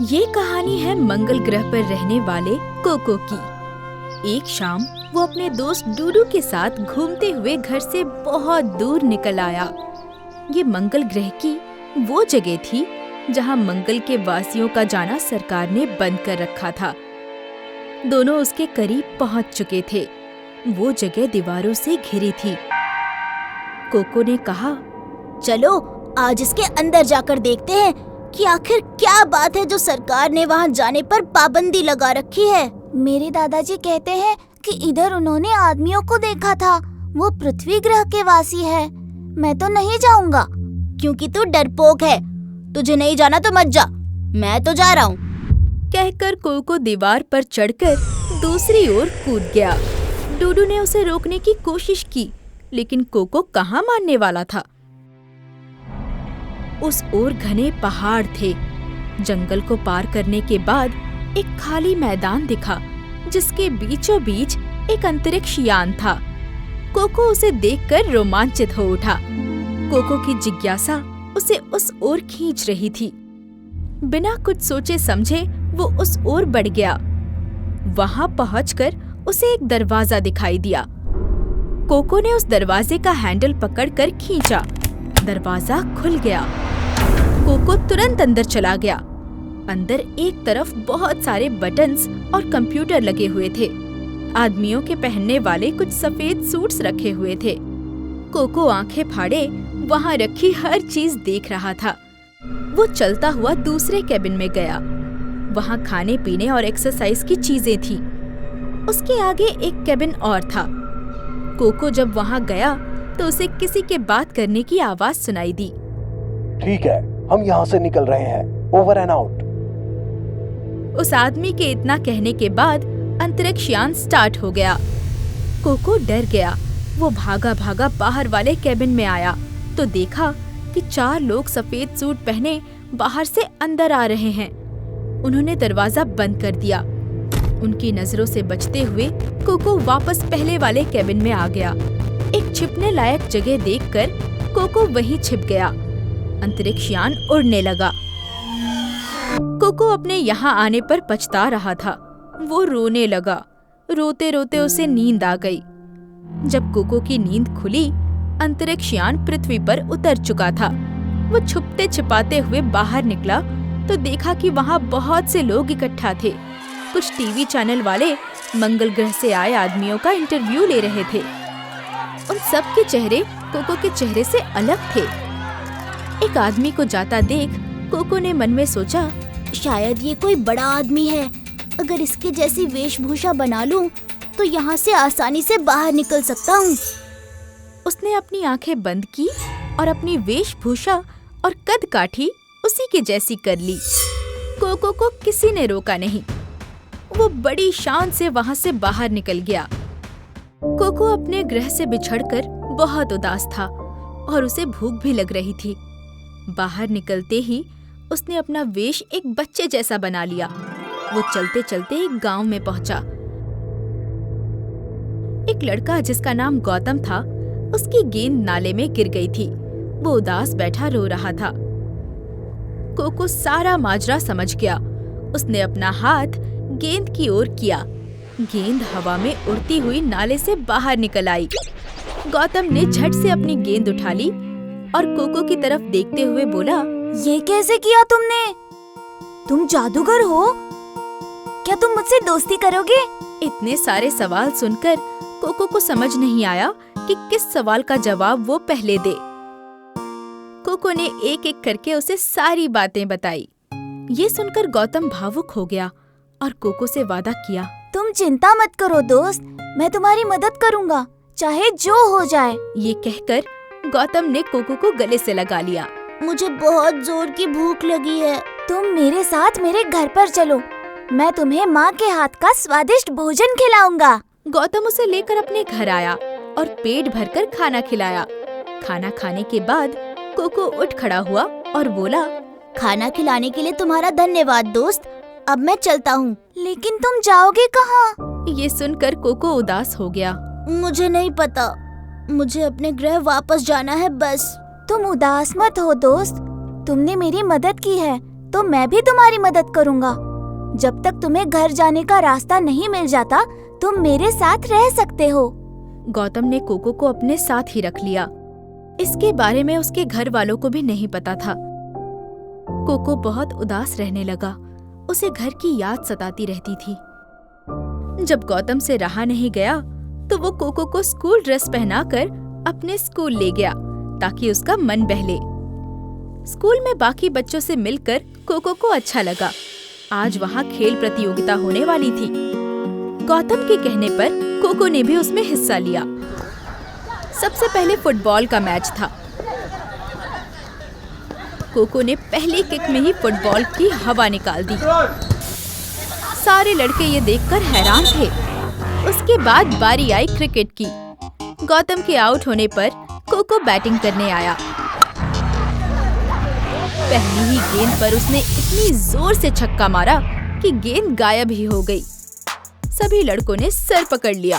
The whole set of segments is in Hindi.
ये कहानी है मंगल ग्रह पर रहने वाले कोको की। एक शाम वो अपने दोस्त डूडू के साथ घूमते हुए घर से बहुत दूर निकल आया। ये मंगल ग्रह की वो जगह थी जहाँ मंगल के वासियों का जाना सरकार ने बंद कर रखा था। दोनों उसके करीब पहुँच चुके थे। वो जगह दीवारों से घिरी थी। कोको ने कहा, चलो आज इसके अंदर जाकर देखते हैं कि आखिर क्या बात है जो सरकार ने वहाँ जाने पर पाबंदी लगा रखी है। मेरे दादाजी कहते हैं कि इधर उन्होंने आदमियों को देखा था। वो पृथ्वी ग्रह के वासी है। मैं तो नहीं जाऊंगा क्योंकि तू डरपोक है। तुझे नहीं जाना तो मत जा, मैं तो जा रहा हूँ। कहकर कोको दीवार पर चढ़कर दूसरी ओर कूद गया। डूडू ने उसे रोकने की कोशिश की, लेकिन कोको कहाँ मानने वाला था। उस ओर घने पहाड़ थे। जंगल को पार करने के बाद एक खाली मैदान दिखा, जिसके बीचों बीच एक अंतरिक्ष यान था। कोको उसे देखकर रोमांचित हो उठा। कोको की जिज्ञासा उसे उस ओर खींच रही थी। बिना कुछ सोचे समझे वो उस ओर बढ़ गया। वहां पहुंचकर उसे एक दरवाजा दिखाई दिया। कोको ने उस दरवाजे का हैंडल पकड़कर खींचा। दरवाजा खुल गया। कोको तुरंत अंदर चला गया। अंदर एक तरफ बहुत सारे बटन्स और कंप्यूटर लगे हुए थे। आदमियों के पहनने वाले कुछ सफेद सूट्स रखे हुए थे। कोको आंखें फाड़े वहां रखी हर चीज देख रहा था। वो चलता हुआ दूसरे केबिन में गया। वहां खाने पीने और एक्सरसाइज की चीजें थी। उसके आगे एक केबिन और था। कोको जब वहां गया तो उसे किसी के बात करने की आवाज सुनाई दी। ठीक है, हम यहाँ से निकल रहे हैं। Over and out. उस आदमी के इतना कहने के बाद अंतरिक्ष यान स्टार्ट हो गया। कोको डर गया। वो भागा भागा बाहर वाले केबिन में आया तो देखा कि 4 लोग सफेद सूट पहने बाहर से अंदर आ रहे हैं। उन्होंने दरवाजा बंद कर दिया। उनकी नजरों से बचते हुए कोको वापस पहले वाले केबिन में आ गया। एक छिपने लायक जगह देखकर कोको वहीं छिप गया। अंतरिक्ष यान उड़ने लगा। कोको अपने यहाँ आने पर पछता रहा था। वो रोने लगा। रोते रोते उसे नींद आ गई। जब कोको की नींद खुली, अंतरिक्ष यान पृथ्वी पर उतर चुका था। वो छुपते छिपाते हुए बाहर निकला तो देखा कि वहाँ बहुत से लोग इकट्ठा थे। कुछ टीवी चैनल वाले मंगल ग्रह से आए आदमियों का इंटरव्यू ले रहे थे। उन सब के चेहरे कोको के चेहरे से अलग थे। एक आदमी को जाता देख कोको ने मन में सोचा, शायद ये कोई बड़ा आदमी है। अगर इसके जैसी वेशभूषा बना लूं तो यहाँ से आसानी से बाहर निकल सकता हूँ। उसने अपनी आंखें बंद की और अपनी वेशभूषा और कद काठी उसी के जैसी कर ली। कोको को किसी ने रोका नहीं। वो बड़ी शान से वहां से बाहर निकल गया। कोको अपने ग्रह से बिछड़कर बहुत उदास था और उसे भूख भी लग रही थी। बाहर निकलते ही उसने अपना वेश एक बच्चे जैसा बना लिया। वो चलते चलते एक गांव में पहुंचा। एक लड़का जिसका नाम गौतम था, उसकी गेंद नाले में गिर गई थी। वो उदास बैठा रो रहा था। कोको सारा माजरा समझ गया। उसने अपना हाथ गेंद की ओर किया। गेंद हवा में उड़ती हुई नाले से बाहर निकल आई। गौतम ने झट से अपनी गेंद उठा ली और कोको की तरफ देखते हुए बोला, ये कैसे किया तुमने? तुम जादूगर हो? क्या तुम मुझसे दोस्ती करोगे? इतने सारे सवाल सुनकर कोको को समझ नहीं आया कि किस सवाल का जवाब वो पहले दे। कोको ने एक एक करके उसे सारी बातें बताई। ये सुनकर गौतम भावुक हो गया और कोको से वादा किया, तुम चिंता मत करो दोस्त, मैं तुम्हारी मदद करूँगा, चाहे जो हो जाए। ये कहकर गौतम ने कोको को गले से लगा लिया। मुझे बहुत जोर की भूख लगी है। तुम मेरे साथ मेरे घर पर चलो, मैं तुम्हें माँ के हाथ का स्वादिष्ट भोजन खिलाऊंगा। गौतम उसे लेकर अपने घर आया और पेट भरकर खाना खिलाया। खाना खाने के बाद कोको उठ खड़ा हुआ और बोला, खाना खिलाने के लिए तुम्हारा धन्यवाद दोस्त, अब मैं चलता हूँ। लेकिन तुम जाओगे कहाँ? ये सुनकर कोको उदास हो गया। मुझे नहीं पता, मुझे अपने ग्रह वापस जाना है बस। तुम उदास मत हो दोस्त, तुमने मेरी मदद की है, तो मैं भी तुम्हारी मदद करूँगा। जब तक तुम्हें घर जाने का रास्ता नहीं मिल जाता, तुम मेरे साथ रह सकते हो। गौतम ने कोको को अपने साथ ही रख लिया। इसके बारे में उसके घर वालों को भी नहीं पता था। कोको बहुत उदास रहने लगा। उसे घर की याद सताती रहती थी। जब गौतम से रहा नहीं गया तो वो कोको को स्कूल ड्रेस पहनाकर अपने स्कूल ले गया ताकि उसका मन बहले। स्कूल में बाकी बच्चों से मिलकर कोको को अच्छा लगा। आज वहाँ खेल प्रतियोगिता होने वाली थी। गौतम के कहने पर कोको ने भी उसमें हिस्सा लिया। सबसे पहले फुटबॉल का मैच था। कोको ने पहली किक में ही फुटबॉल की हवा निकाल दी। सारे लड़के ये देखकर हैरान थे। उसके बाद बारी आई क्रिकेट की। गौतम के आउट होने पर कोको बैटिंग करने आया। पहली ही गेंद पर उसने इतनी जोर से छक्का मारा कि गेंद गायब ही हो गई। सभी लड़कों ने सर पकड़ लिया।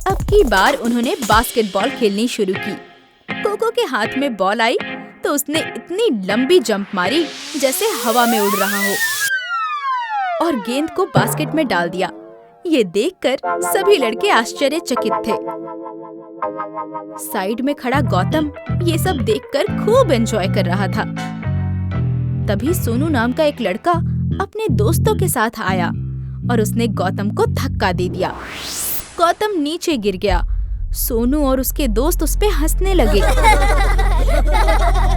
अब की बार उन्होंने बास्केटबॉल खेलनी शुरू की। कोको के हाथ में बॉल आई तो उसने इतनी लंबी जंप मारी जैसे हवा में उड़ रहा हो और गेंद को बास्केट में डाल दिया। ये देखकर सभी लड़के आश्चर्यचकित थे। साइड में खड़ा गौतम ये सब देखकर खूब एंजॉय कर रहा था। तभी सोनू नाम का एक लड़का अपने दोस्तों के साथ आया और उसने गौतम को धक्का दे दिया। गौतम नीचे गिर गया। सोनू और उसके दोस्त उस पे हंसने लगे।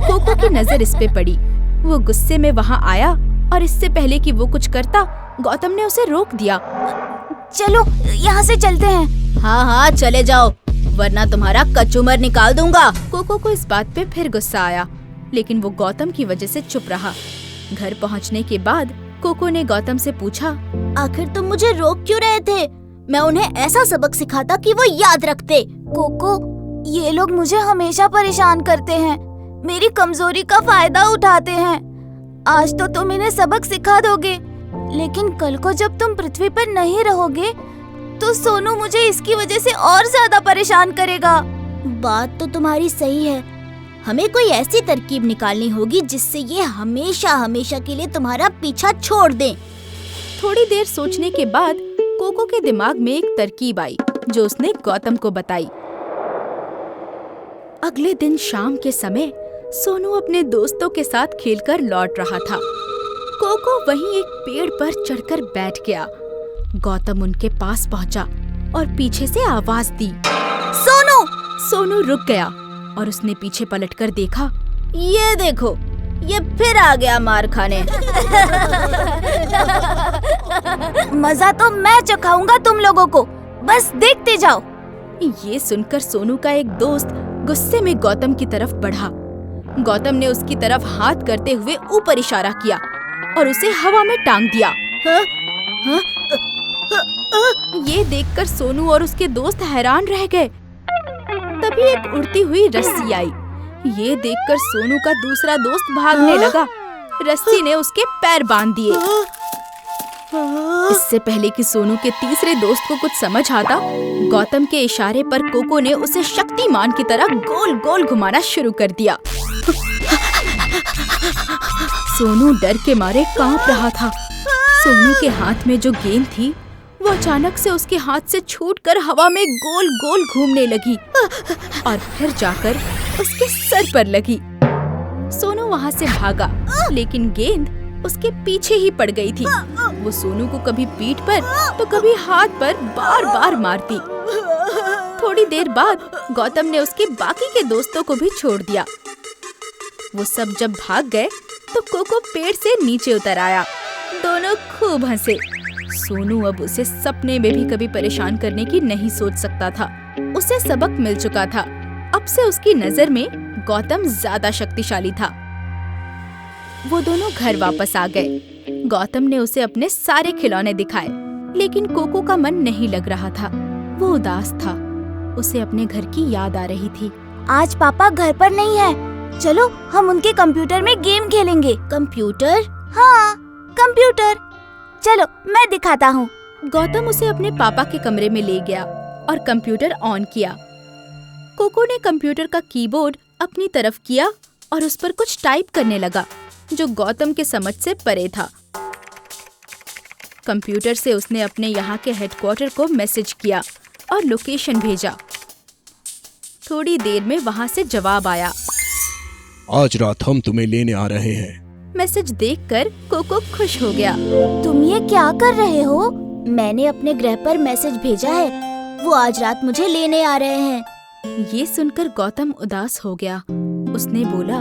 कोको की नजर इस पे पड़ी। वो गुस्से में वहाँ आया और इससे पहले कि वो कुछ करता, गौतम ने उसे रोक दिया। चलो यहाँ से चलते हैं। हाँ चले जाओ, वरना तुम्हारा कचूमर निकाल दूंगा। कोको को इस बात पे फिर गुस्सा आया, लेकिन वो गौतम की वजह से चुप रहा। घर पहुँचने के बाद कोको ने गौतम से पूछा, आखिर तुम मुझे रोक क्यों रहे थे? मैं उन्हें ऐसा सबक सिखाता कि वो याद रखते। कोको, ये लोग मुझे हमेशा परेशान करते हैं, मेरी कमजोरी का फायदा उठाते हैं। आज तो तुम इन्हें सबक सिखा दोगे, लेकिन कल को जब तुम पृथ्वी पर नहीं रहोगे तो सोनू मुझे इसकी वजह से और ज्यादा परेशान करेगा। बात तो तुम्हारी सही है। हमें कोई ऐसी तरकीब निकालनी होगी जिससे ये हमेशा हमेशा के लिए तुम्हारा पीछा छोड़ दें। थोड़ी देर सोचने के बाद कोको के दिमाग में एक तरकीब आई जो उसने गौतम को बताई। अगले दिन शाम के समय सोनू अपने दोस्तों के साथ खेलकर लौट रहा था। कोको वहीं एक पेड़ पर चढ़कर बैठ गया। गौतम उनके पास पहुंचा और पीछे से आवाज दी, सोनू! सोनू रुक गया और उसने पीछे पलटकर देखा। ये देखो, ये फिर आ गया मार खाने। मजा तो मैं चखाऊंगा तुम लोगों को, बस देखते जाओ। ये सुनकर सोनू का एक दोस्त गुस्से में गौतम की तरफ बढ़ा। गौतम ने उसकी तरफ हाथ करते हुए ऊपर इशारा किया और उसे हवा में टांग दिया। ये देखकर सोनू और उसके दोस्त हैरान रह गए। तभी एक उड़ती हुई रस्सी आई। ये देखकर सोनू का दूसरा दोस्त भागने लगा। रस्सी ने उसके पैर बांध दिए। इससे पहले कि सोनू के तीसरे दोस्त को कुछ समझ आता, गौतम के इशारे पर कोको ने उसे शक्तिमान की तरह गोल गोल घुमाना शुरू कर दिया। सोनू डर के मारे कांप रहा था। सोनू के हाथ में जो गेंद थी वो अचानक से उसके हाथ से छूटकर हवा में गोल गोल घूमने लगी और फिर जाकर उसके सर पर लगी। सोनू वहाँ से भागा, लेकिन गेंद उसके पीछे ही पड़ गई थी। वो सोनू को कभी पीठ पर तो कभी हाथ पर बार बार मारती। थोड़ी देर बाद गौतम ने उसके बाकी के दोस्तों को भी छोड़ दिया। वो सब जब भाग गए तो कोको पेड़ से नीचे उतर आया। दोनों खूब हंसे। सोनू अब उसे सपने में भी कभी परेशान करने की नहीं सोच सकता था। उसे सबक मिल चुका था। अब से उसकी नजर में गौतम ज्यादा शक्तिशाली था। वो दोनों घर वापस आ गए। गौतम ने उसे अपने सारे खिलौने दिखाए, लेकिन कोको का मन नहीं लग रहा था। वो उदास था। उसे अपने घर की याद आ रही थी। आज पापा घर पर नहीं है, चलो हम उनके कंप्यूटर में गेम खेलेंगे। कंप्यूटर? हाँ, कंप्यूटर। चलो मैं दिखाता हूँ। गौतम उसे अपने पापा के कमरे में ले गया और कंप्यूटर ऑन किया। कोको ने कंप्यूटर का कीबोर्ड अपनी तरफ किया और उस पर कुछ टाइप करने लगा। जो गौतम के समझ से परे था। कंप्यूटर से उसने अपने यहाँ के हेडक्वार्टर को मैसेज किया और लोकेशन भेजा। थोड़ी देर में वहाँ से जवाब आया। आज रात हम तुम्हें लेने आ रहे हैं। मैसेज देखकर कोको खुश हो गया। तुम ये क्या कर रहे हो? मैंने अपने ग्रह पर मैसेज भेजा है, वो आज रात मुझे लेने आ रहे हैं। ये सुनकर गौतम उदास हो गया। उसने बोला,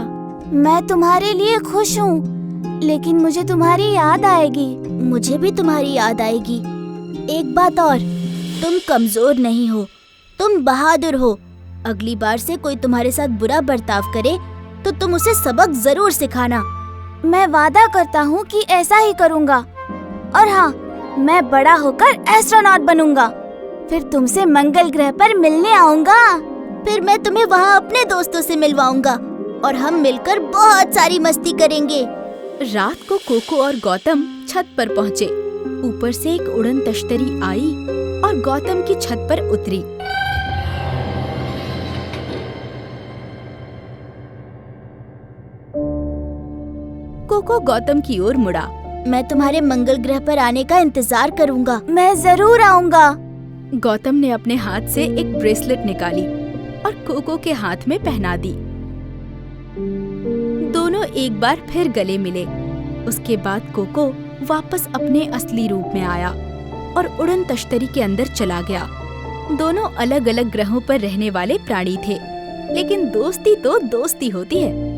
मैं तुम्हारे लिए खुश हूँ, लेकिन मुझे तुम्हारी याद आएगी। मुझे भी तुम्हारी याद आएगी। एक बात और, तुम कमजोर नहीं हो, तुम बहादुर हो। अगली बार से कोई तुम्हारे साथ बुरा बर्ताव करे तो तुम उसे सबक जरूर सिखाना। मैं वादा करता हूँ कि ऐसा ही करूँगा। और हाँ, मैं बड़ा होकर एस्ट्रोनॉट बनूंगा। फिर तुमसे मंगल ग्रह पर मिलने आऊंगा। फिर मैं तुम्हें वहाँ अपने दोस्तों से मिलवाऊंगा और हम मिलकर बहुत सारी मस्ती करेंगे। रात को कोको और गौतम छत पर पहुँचे। ऊपर से एक उड़न तश्तरी आई और गौतम की छत पर उतरी। कोको गौतम की ओर मुड़ा। मैं तुम्हारे मंगल ग्रह पर आने का इंतजार करूंगा। मैं जरूर आऊंगा। गौतम ने अपने हाथ से एक ब्रेसलेट निकाली और कोको के हाथ में पहना दी। दोनों एक बार फिर गले मिले। उसके बाद कोको वापस अपने असली रूप में आया और उड़न तश्तरी के अंदर चला गया। दोनों अलग अलग ग्रहों पर रहने वाले प्राणी थे, लेकिन दोस्ती तो दोस्ती होती है।